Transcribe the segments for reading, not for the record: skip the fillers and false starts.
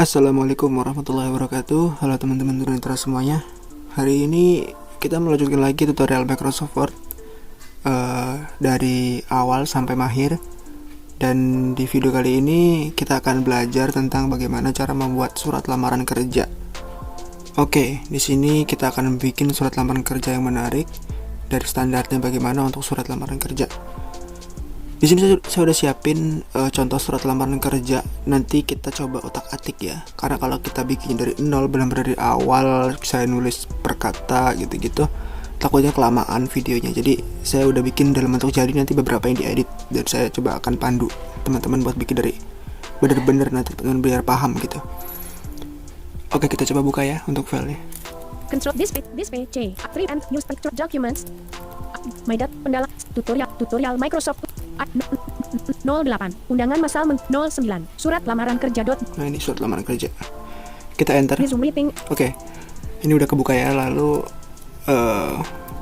Assalamualaikum warahmatullahi wabarakatuh. Halo teman-teman tunanetra semuanya. Hari ini kita melanjutkan lagi tutorial Microsoft Word dari awal sampai mahir. Dan di video kali ini kita akan belajar tentang bagaimana cara membuat surat lamaran kerja. Oke, di sini kita akan bikin surat lamaran kerja yang menarik dari standarnya bagaimana untuk surat lamaran kerja. Di sini saya udah siapin contoh surat lamaran kerja. Nanti kita coba otak-atik ya. Karena kalau kita bikin dari nol, benar-benar dari awal saya nulis per kata gitu-gitu, takutnya kelamaan videonya. Jadi saya udah bikin dalam bentuk jadi, nanti beberapa yang diedit dan saya coba akan pandu teman-teman buat bikin dari bener-bener nanti biar paham gitu. Oke, kita coba buka ya untuk filenya. Control display C 3 and use picture documents. Pendalam tutorial Microsoft 08 undangan masal 09 surat lamaran kerja. Nah, ini surat lamaran kerja. Kita enter. Oke. Ini udah kebuka ya. Lalu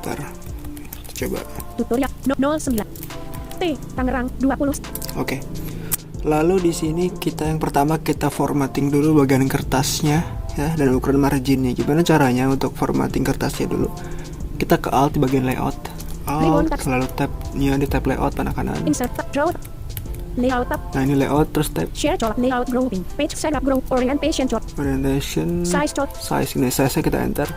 ntar kita coba tutorial 09 T Tangerang 20. Oke. Lalu di sini kita yang pertama kita formatting dulu bagian kertasnya ya, dan ukuran marginnya. Gimana caranya untuk formatting kertasnya dulu? Kita ke Alt di bagian layout. Selalu tabnya di tab layout panah kanan. Insert draw layout tab. Nah, ini layout terus tab share color layout grouping page setup group orientation size ini size kita enter.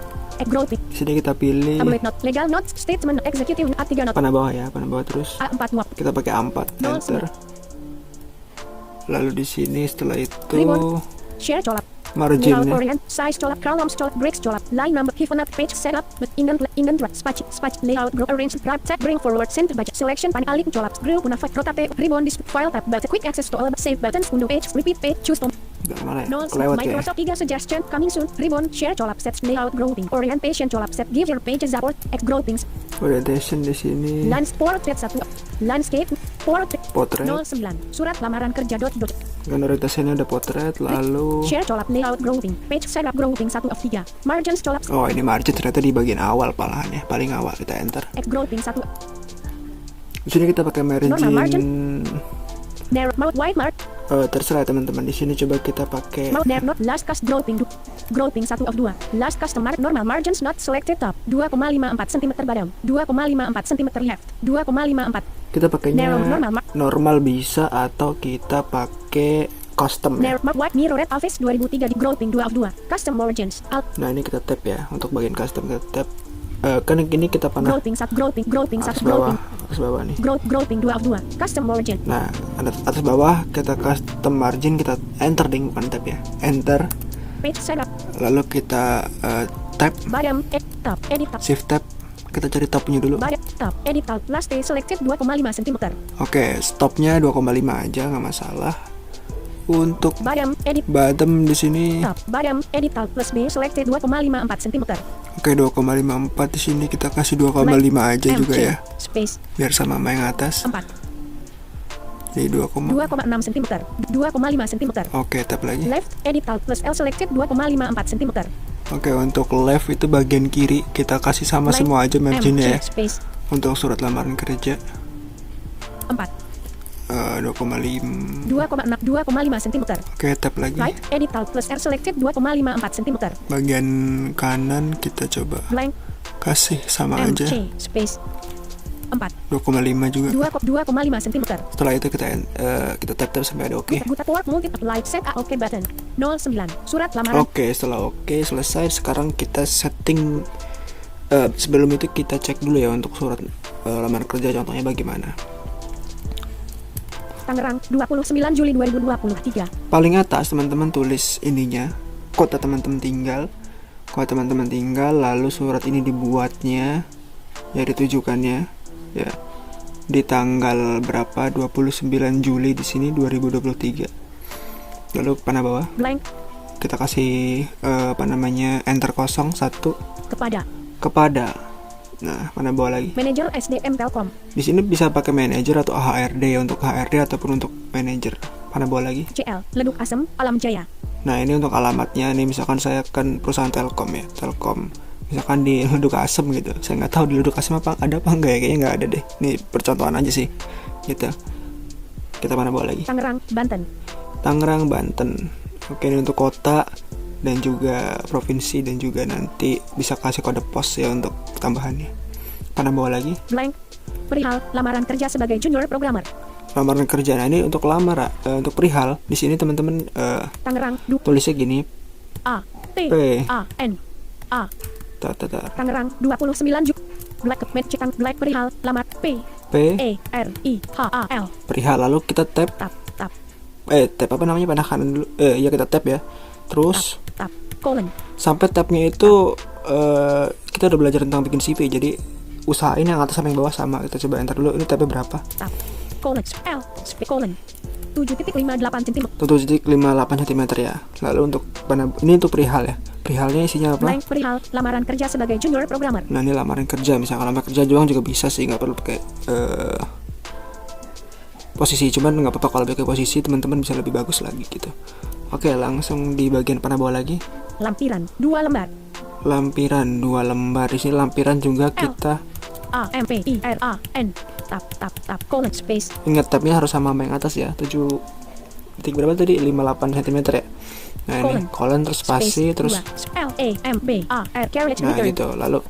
Grouping. Di sini kita pilih legal notes statement executive A3 not. Panah bawah ya, panah bawah terus. A4 not. Kita pakai A4 enter. Lalu di sini setelah itu share color marginnya, orient size color columns color breaks color line number given at page setup but indent spatch layout group arrange grab set bring forward center budget selection pan alik color group unify rotate ribbon display file tab but quick access to all save buttons undo page repeat page choose from Microsoft 3 suggestion coming soon ribbon share color set layout grouping orientation color set give your pages support groupings orientation di sini landscape portrait 09 surat lamaran kerja dan orientasinya ada potret. Lalu share color layout grouping page setup grouping 1 of 3 margins color. Oh, ini margin ternyata di bagian awal palahan ya, paling awal. Kita enter grouping 1. Di sini kita pakai margin narrow mouth white mark. Terserah teman-teman. Di sini coba kita pakai not last cast grouping 1 of 2 last custom normal margins not selected top 2,54 cm bottom 2,54 cm left 2,54. Kita pakainya normal bisa atau kita pakai custom ya. White mirror red office 2003 di grouping 2 of 2 custom margins Nah, ini kita tab ya untuk bagian custom. Kita tab kan ini kita panah grouping atas bawah nih grouping 2 of 2 custom margin. Nah, atas bawah kita custom margin, kita enter ding, bukan tab ya, enter page setup. Lalu kita tab bottom top edit tab shift tab, kita cari topnya dulu. Top edit tab last day selected 2,5 cm. Oke, stopnya 2,5 aja, nggak masalah. Untuk bottom di sini top bottom edit tab plus B selected 2,54 cm. Oke, 2,54 di sini kita kasih 2,5 aja juga ya. Space biar sama yang atas. 4. Jadi 2,6 cm. 2,5 cm. Oke, tab lagi. Left edit tab plus L selected 2,54 cm. Oke, untuk left itu bagian kiri kita kasih sama semua aja marginnya ya. Untuk surat lamaran kerja 4. 2,5 cm. Oke, tab lagi. Right edit tab plus R selected 2,54 cm. Bagian kanan kita coba blank kasih sama aja. Space 4. 2,5 juga. 2,5 cm. Setelah itu kita tap sampai ada oke. Oke button 09 surat lamaran. Oke, setelah oke selesai, sekarang kita setting. Sebelum itu kita cek dulu ya untuk surat lamaran kerja contohnya bagaimana. Tangerang 29 Juli 2023. Paling atas teman-teman tulis ininya, kota teman-teman tinggal, lalu surat ini dibuatnya ya, ditujukannya ya di tanggal berapa, 29 Juli di sini 2023. Lalu panah bawah blank, kita kasih enter kosong 1 kepada. Nah, mana bawah lagi? Manager SDM Telkom. Di sini bisa pakai manager atau HRD untuk HRD ataupun untuk manager. Mana bawah lagi? CL Leduk Asem Alam Jaya. Nah, ini untuk alamatnya. Ini misalkan saya kan perusahaan Telkom ya, Telkom. Misalkan di Leduk Asem gitu. Saya nggak tahu di Leduk Asem ada apa enggak ya, kayaknya nggak ada deh. Ini percontohan aja sih. Gitu. Kita mana bawah lagi? Tangerang Banten. Tangerang Banten. Oke, ini untuk kota dan juga provinsi dan juga nanti bisa kasih kode pos ya untuk tambahannya. Mana bawa lagi? Blank. Perihal lamaran kerja sebagai junior programmer. Lamaran kerja. Nah, ini untuk untuk perihal. Di sini teman-teman Tangerang, tulisnya gini. A T P. A N A. Tar. Tangerang 29 Juk. Black Mencikan Black perihal lamar P P. E R I H A L. Perihal. Lalu kita tab Tap apa namanya, panah kanan dulu. Ya kita tab ya. Terus tap colon. sampai tabnya itu kita udah belajar tentang bikin CV. Jadi usahain yang atas sama yang bawah sama. Kita coba enter dulu. Ini tabnya berapa? Tap colon L colon 7.58 cm. 7.58 cm ya. Lalu untuk ini untuk perihal ya. Perihalnya isinya apa? Blank perihal lamaran kerja sebagai junior programmer. Nah, ini lamaran kerja. Misalkan lamar kerja doang juga bisa sih, nggak perlu pakai posisi. Cuman nggak apa-apa kalau pakai posisi, teman-teman bisa lebih bagus lagi gitu. Oke, langsung di bagian panah bawah lagi. Lampiran 2 lembar. Lampiran 2 lembar. Di sini lampiran juga kita A M P I R A N. Tap colon space. ingat tabnya harus sama yang atas ya. 7 titik berapa tadi? 58 cm ya. Nah, ini colon terus spasi terus L A M B A R carriage nah meter. gitu. Lalu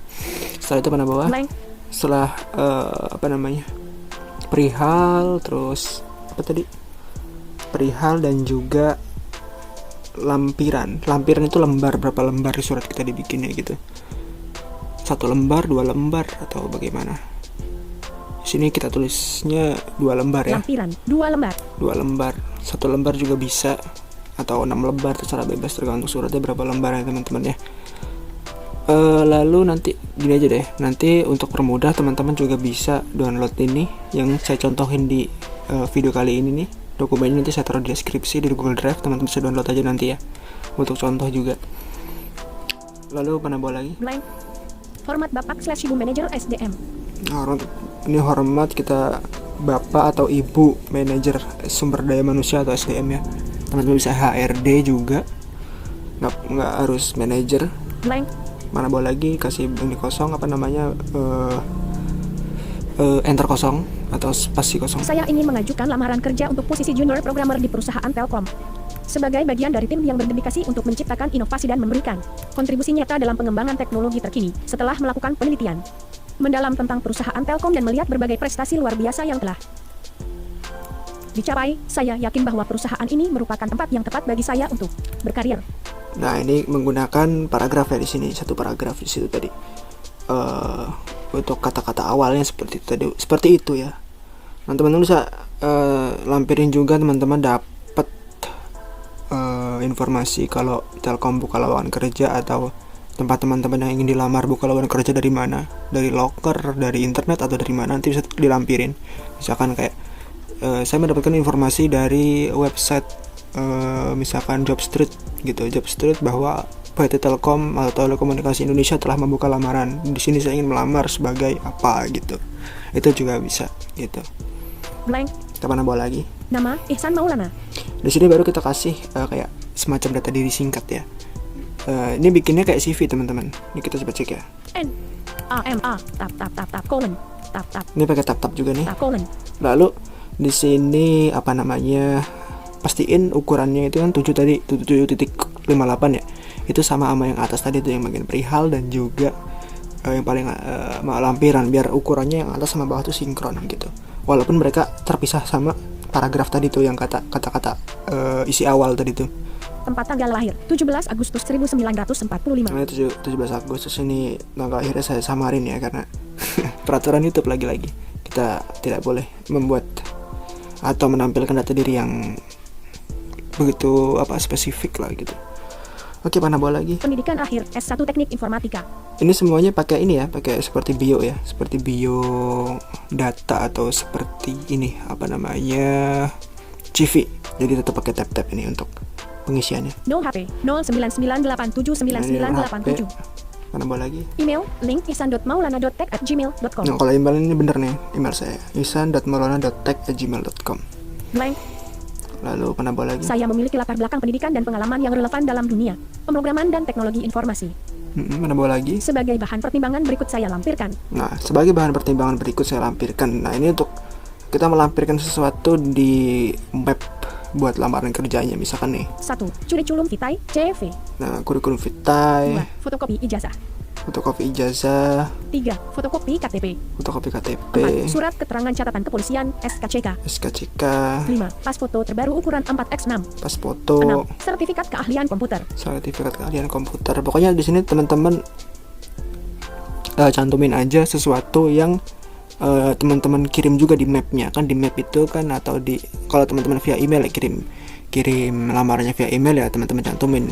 setelah itu panah bawah. Blank. Setelah apa namanya? Perihal terus apa tadi? Perihal dan juga lampiran. Lampiran itu lembar, berapa lembar di surat kita dibikinnya gitu. 1 lembar, 2 lembar atau bagaimana? Di sini kita tulisnya 2 lembar ya. Lampiran 2 lembar. 2 lembar. 1 lembar juga bisa atau 6 lembar, terserah, bebas tergantung suratnya berapa lembar ya teman-teman ya. Lalu nanti gini aja deh. Nanti untuk permudah teman-teman juga bisa download ini yang saya contohin di video kali ini nih. Dokumennya nanti saya taruh di deskripsi di Google Drive, teman-teman bisa download aja nanti ya untuk contoh juga. Lalu mana bawa lagi? Blank. Hormat Bapak/Ibu Manajer SDM. Nah, ini hormat kita Bapak atau Ibu Manajer Sumber Daya Manusia atau SDM ya. Teman-teman bisa HRD juga, nggak harus manajer. Blank. Mana bawa lagi, kasih ini kosong, apa namanya, enter kosong atau spasi kosong. Saya ingin mengajukan lamaran kerja untuk posisi junior programmer di perusahaan Telkom. Sebagai bagian dari tim yang berdedikasi untuk menciptakan inovasi dan memberikan kontribusi nyata dalam pengembangan teknologi terkini, setelah melakukan penelitian mendalam tentang perusahaan Telkom dan melihat berbagai prestasi luar biasa yang telah dicapai, saya yakin bahwa perusahaan ini merupakan tempat yang tepat bagi saya untuk berkarir. Nah, ini menggunakan paragraf ya di sini, 1 paragraf di situ tadi. Untuk kata-kata awalnya seperti itu ya. Nah, teman-teman bisa lampirin juga, teman-teman dapat informasi kalau Telkom buka lowongan kerja atau tempat teman-teman yang ingin dilamar buka lowongan kerja dari mana, dari loker, dari internet atau dari mana, nanti bisa dilampirin. Misalkan kayak saya mendapatkan informasi dari website misalkan Jobstreet gitu, Jobstreet bahwa PT Telkom atau Telekomunikasi Indonesia telah membuka lamaran. Di sini saya ingin melamar sebagai apa gitu. Itu juga bisa gitu. Blank. Kita mana bawa lagi? Nama Ihsan Maulana. Di sini baru kita kasih kayak semacam data diri singkat ya. Ini bikinnya kayak CV teman-teman. Ini kita coba cek ya. N A M A tap colon tap Ini pakai tap juga nih. colon. Lalu di sini apa namanya? Pastiin ukurannya itu kan 7 tadi, 7.58 ya. Itu sama yang atas tadi tuh yang bagian perihal dan juga yang paling lampiran, biar ukurannya yang atas sama bawah tuh sinkron gitu. Walaupun mereka terpisah sama paragraf tadi tuh yang kata-kata isi awal tadi tuh. Tempat tanggal lahir 17 Agustus 1945. Nah, 17 Agustus ini tanggal lahirnya saya samarin ya karena peraturan YouTube lagi-lagi. Kita tidak boleh membuat atau menampilkan data diri yang begitu spesifik lah gitu. Oke, mana bawa lagi? Pendidikan akhir S1 Teknik Informatika. Ini semuanya pakai ini ya, pakai seperti bio ya, seperti bio data atau seperti ini apa namanya CV. Jadi tetap pakai tab-tab ini untuk pengisiannya. 0 HP 0998799987. Mana bawa lagi? Email link ihsan.maulana.tech@gmail.com. Nah, kalau email ini bener nih, email saya ihsan.maulana.tech@gmail.com. Blank. Lalu mana bawa lagi? Saya memiliki latar belakang pendidikan dan pengalaman yang relevan dalam dunia pemrograman dan teknologi informasi. Mana bawa lagi? Sebagai bahan pertimbangan berikut saya lampirkan. Nah, sebagai bahan pertimbangan berikut saya lampirkan. Nah, ini untuk kita melampirkan sesuatu di web buat lamaran kerjanya misalkan nih. 1. Curriculum vitae, CV. Nah, kurikulum vitae, 2. Fotokopi ijazah. fotokopi ijazah, 3. Fotokopi KTP. fotokopi KTP, 4. Surat keterangan catatan kepolisian, SKCK. SKCK, 5. Pas foto terbaru ukuran 4x6. pas foto, 6. Sertifikat keahlian komputer. sertifikat keahlian komputer. Pokoknya di sini teman-teman cantumin aja sesuatu yang teman-teman kirim juga di mapnya. Kan di map itu kan, atau di kalau teman-teman via email ya, kirim lamarannya via email ya, teman-teman cantumin.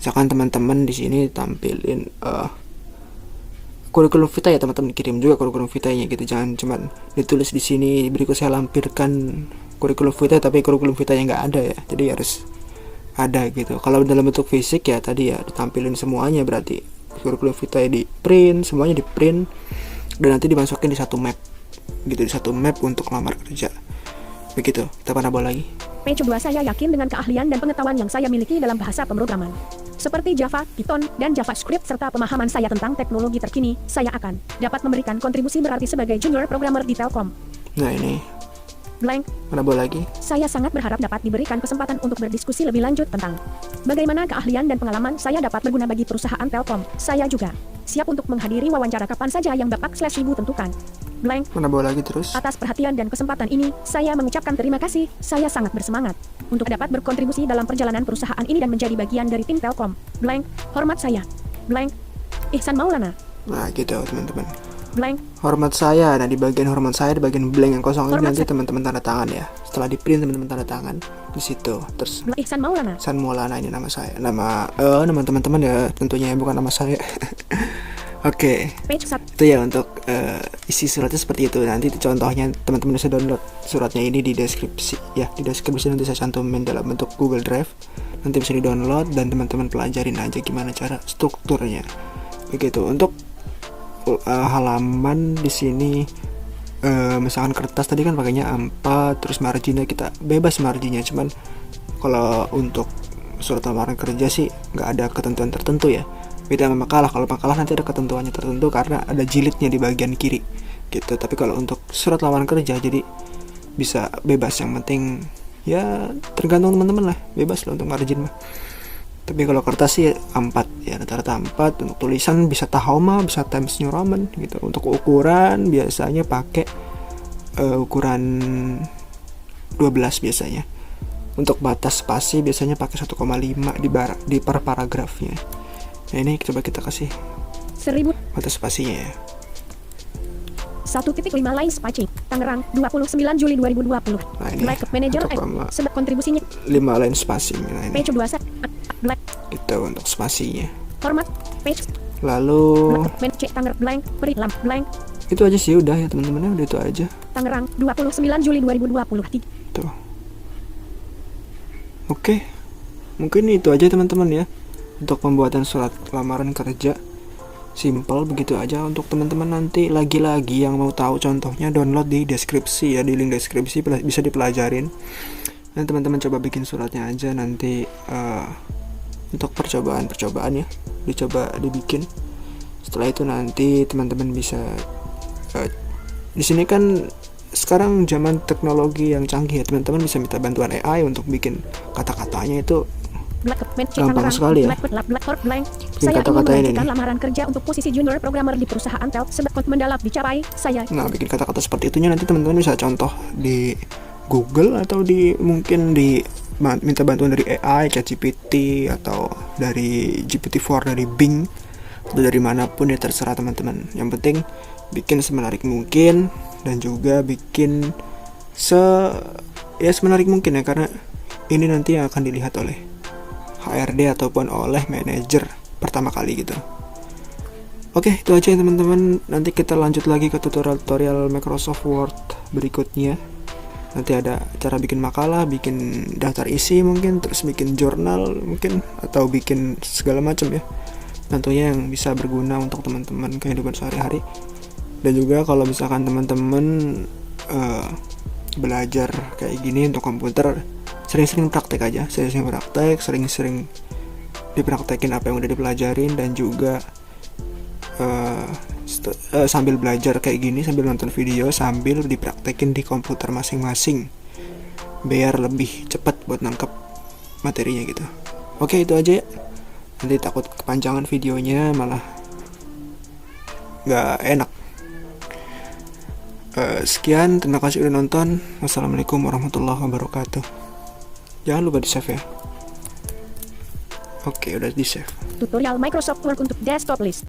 Misalkan teman-teman di sini tampilin kurikulum vitae ya, teman-teman kirim juga kurikulum vitae-nya gitu. Jangan cuman ditulis di sini berikut saya lampirkan kurikulum vitae tapi kurikulum vitae-nya nggak ada ya. Jadi harus ada gitu. Kalau dalam bentuk fisik ya tadi ya ditampilin semuanya, berarti kurikulum vitae di print, semuanya di print dan nanti dimasukin di satu map gitu, di satu map untuk lamar kerja. Begitu. Kita pada bola lagi. Page 2. Saya yakin dengan keahlian dan pengetahuan yang saya miliki dalam bahasa pemrograman, seperti Java, Python, dan JavaScript, serta pemahaman saya tentang teknologi terkini, saya akan dapat memberikan kontribusi berarti sebagai junior programmer di Telkom. Nah ini, Blank. mana bola lagi? Saya sangat berharap dapat diberikan kesempatan untuk berdiskusi lebih lanjut tentang bagaimana keahlian dan pengalaman saya dapat berguna bagi perusahaan Telkom. Saya juga siap untuk menghadiri wawancara kapan saja yang Bapak/Ibu tentukan. Blank. Mana bola lagi terus? Atas perhatian dan kesempatan ini, saya mengucapkan terima kasih. Saya sangat bersemangat untuk dapat berkontribusi dalam perjalanan perusahaan ini dan menjadi bagian dari tim Telkom. Blank. Hormat saya. Blank. Ihsan Maulana. Nah gitu teman-teman. Blank. Hormat saya. Nah di bagian hormat saya, di bagian blank yang kosong ini Hormat nanti teman-teman tanda tangan ya. Setelah di print teman-teman tanda tangan di situ. Terus Ihsan Maulana. San Maulana, ini nama saya. Nama teman-teman ya tentunya, bukan nama saya. Oke. Page 1. Itu ya untuk isi suratnya seperti itu. Nanti contohnya teman-teman bisa download suratnya ini di deskripsi ya. Di deskripsi nanti saya cantumin dalam bentuk Google Drive. Nanti bisa di-download dan teman-teman pelajarin aja gimana cara strukturnya. Begitu. Untuk halaman di sini misalkan kertas tadi kan pakainya A4, terus marginnya kita bebas marginnya. Cuman kalau untuk surat lamaran kerja sih nggak ada ketentuan tertentu ya. Beda sama makalah. Kalau makalah nanti ada ketentuannya tertentu karena ada jilidnya di bagian kiri gitu. Tapi kalau untuk surat lamaran kerja jadi bisa bebas, yang penting ya tergantung teman-teman lah, bebas lah untuk margin mah. Tapi kalau kertas sih A4 ya, rata-rata A4. Untuk tulisan bisa Tahoma, bisa Times New Roman gitu. Untuk ukuran biasanya pakai ukuran 12 biasanya. Untuk batas spasi biasanya pakai 1,5 di per paragrafnya. Nah ini coba kita kasih 1000. batas spasinya ya. 1.5 line spacing. Tangerang, 29 Juli 2020. Nah ini Black Manager sebab kontribusinya. 5 line spacing. Nah ini Page 2. Black. kita untuk spasinya. Format. Page. Lalu Black. Cek Tanger blank. Beri lamp blank. itu aja sih, udah ya teman-teman ya, udah itu aja. Tangerang, 29 Juli 2020. Tuh. Oke. Mungkin itu aja teman-teman ya untuk pembuatan surat lamaran kerja. Simple begitu aja. Untuk teman-teman nanti lagi-lagi yang mau tahu contohnya, download di deskripsi ya, di link deskripsi bisa dipelajarin. Dan teman-teman coba bikin suratnya aja nanti untuk percobaan ya, dicoba dibikin. Setelah itu nanti teman-teman bisa di sini kan sekarang zaman teknologi yang canggih ya, teman-teman bisa minta bantuan AI untuk bikin kata-katanya. Itu gampang sekali ya. Saya ingin kata-kata ini melanjutkan nih. lamaran kerja untuk posisi junior programmer di perusahaan Telkom. Sebab mendalam dicapai, saya Nah, bikin kata-kata seperti itunya nanti teman-teman bisa contoh di Google atau mungkin minta bantuan dari AI, ChatGPT atau dari GPT-4 dari Bing atau dari manapun ya, terserah teman-teman. Yang penting bikin semenarik mungkin dan juga bikin semenarik mungkin ya, karena ini nanti yang akan dilihat oleh HRD ataupun oleh manajer pertama kali gitu. Oke, itu aja ya teman-teman. Nanti kita lanjut lagi ke tutorial Microsoft Word berikutnya. Nanti ada cara bikin makalah, bikin daftar isi mungkin, terus bikin jurnal mungkin, atau bikin segala macam ya. Tentunya yang bisa berguna untuk teman-teman kehidupan sehari-hari. Dan juga kalau misalkan teman-teman belajar kayak gini untuk komputer, sering-sering praktek aja, sering-sering dipraktekin apa yang udah dipelajarin, dan juga sambil belajar kayak gini, sambil nonton video, sambil dipraktekin di komputer masing-masing. biar lebih cepat buat nangkep materinya gitu. Oke, itu aja ya. Nanti takut kepanjangan videonya, malah nggak enak. Sekian, terima kasih udah nonton. Wassalamualaikum warahmatullahi wabarakatuh. Jangan lupa di save ya. Oke, udah di save. Tutorial Microsoft Word untuk desktop list.